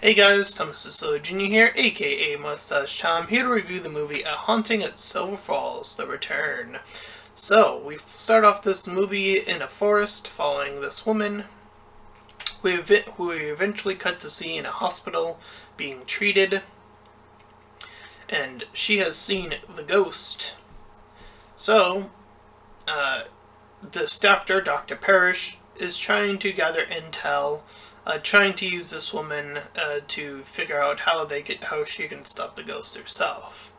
Hey guys, Thomas Sicily Jr. here, aka Mustached Tom, here to review the movie A Haunting at Silver Falls, The Return. So, we start off this movie in a forest following this woman who we eventually cut to see in a hospital being treated, and she has seen the ghost. So, this doctor, Dr. Parrish, is trying to gather intel, trying to use this woman to figure out how she can stop the ghost herself.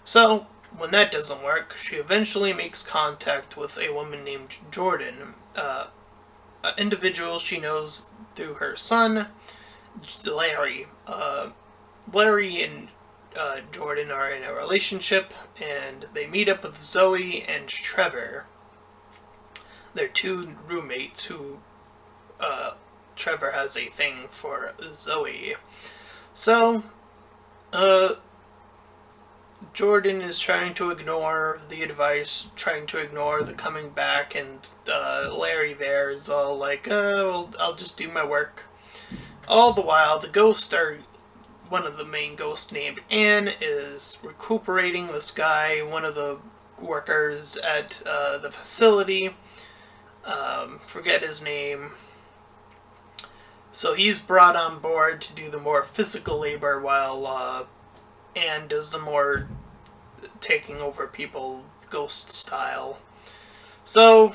So when that doesn't work, she eventually makes contact with a woman named Jordan, an individual she knows through her son, Larry. Larry and Jordan are in a relationship, and they meet up with Zoe and Trevor. They're two roommates who Trevor has a thing for Zoe. So, Jordan is trying to ignore the advice, trying to ignore the coming back, and Larry there is all like, well, I'll just do my work. All the while, one of the main ghosts named Anne is recuperating this guy, one of the workers at the facility. Forget his name. So he's brought on board to do the more physical labor while Anne does the more taking over people ghost style. So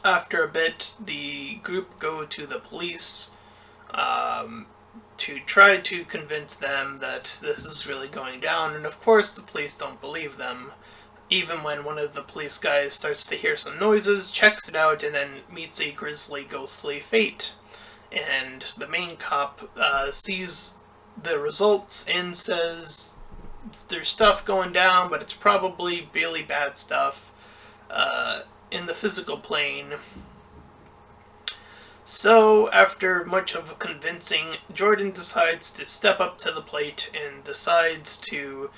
after a bit, the group go to the police to try to convince them that this is really going down, and of course the police don't believe them. Even when one of the police guys starts to hear some noises, checks it out, and then meets a grisly, ghostly fate. And the main cop sees the results and says there's stuff going down, but it's probably really bad stuff in the physical plane. So, after much of convincing, Jordan decides to step up to the plate and decides to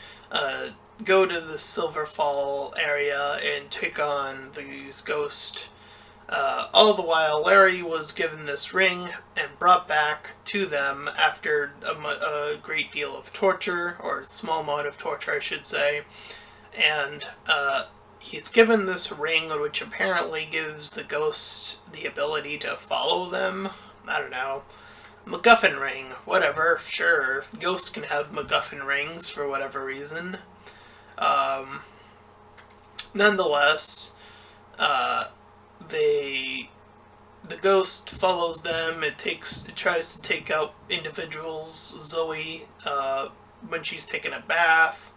go to the Silver Fall area and take on these ghosts. All the while, Larry was given this ring and brought back to them after a great deal of torture, or a small amount of torture, I should say. And he's given this ring, which apparently gives the ghost the ability to follow them. I don't know. MacGuffin ring, whatever, sure. Ghosts can have MacGuffin rings for whatever reason. Nonetheless, the ghost follows them. It tries to take out individuals. Zoe, when she's taking a bath.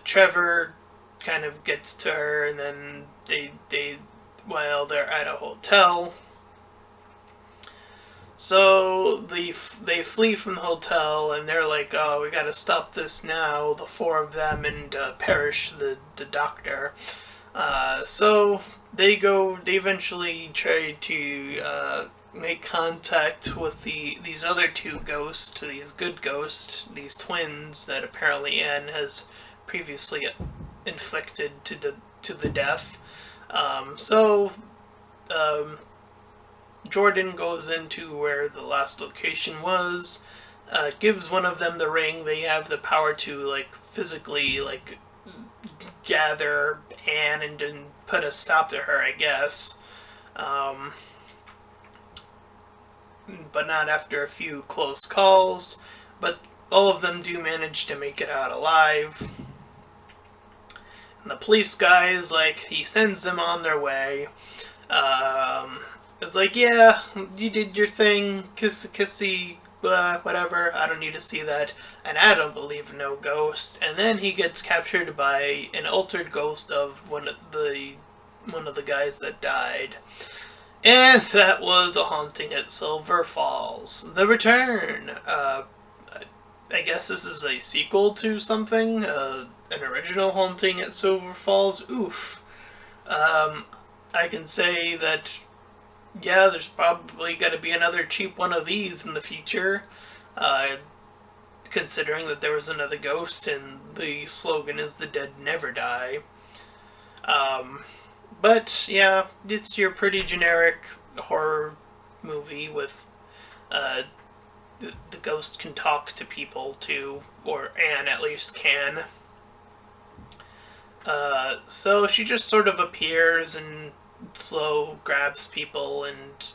Trevor kind of gets to her, and then they're at a hotel. So they flee from the hotel, and they're like, "Oh, we gotta stop this now." The four of them and Parrish, the doctor. So they eventually try to make contact with these other two ghosts, these good ghosts, these twins that apparently Anne has previously inflicted to the death. Jordan goes into where the last location was, gives one of them the ring. They have the power to physically gather Anne and put a stop to her, I guess. But not after a few close calls. But all of them do manage to make it out alive. And the police guy is he sends them on their way. It's like, yeah, you did your thing, kissy, blah, whatever, I don't need to see that, and I don't believe no ghost. And then he gets captured by an altered ghost of one of the guys that died. And that was A Haunting at Silver Falls, The Return. I guess this is a sequel to something, an original Haunting at Silver Falls. Oof. I can say that, yeah, there's probably going to be another cheap one of these in the future, considering that there was another ghost and the slogan is "The dead never die." But yeah, it's your pretty generic horror movie with the ghost can talk to people too, or Anne at least can. So she just sort of appears and slow grabs people, and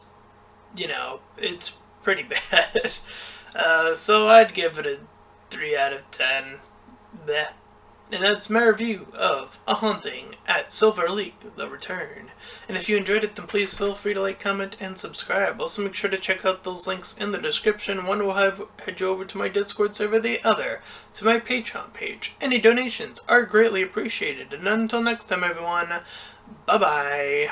it's pretty bad. So I'd give it a 3 out of 10. Bleh. And that's my review of A Haunting at Silver Lake, The Return. And if you enjoyed it, then please feel free to like, comment, and subscribe. Also make sure to check out those links in the description. One will head you over to my Discord server, the other to my Patreon page. Any donations are greatly appreciated. And until next time, everyone, bye-bye.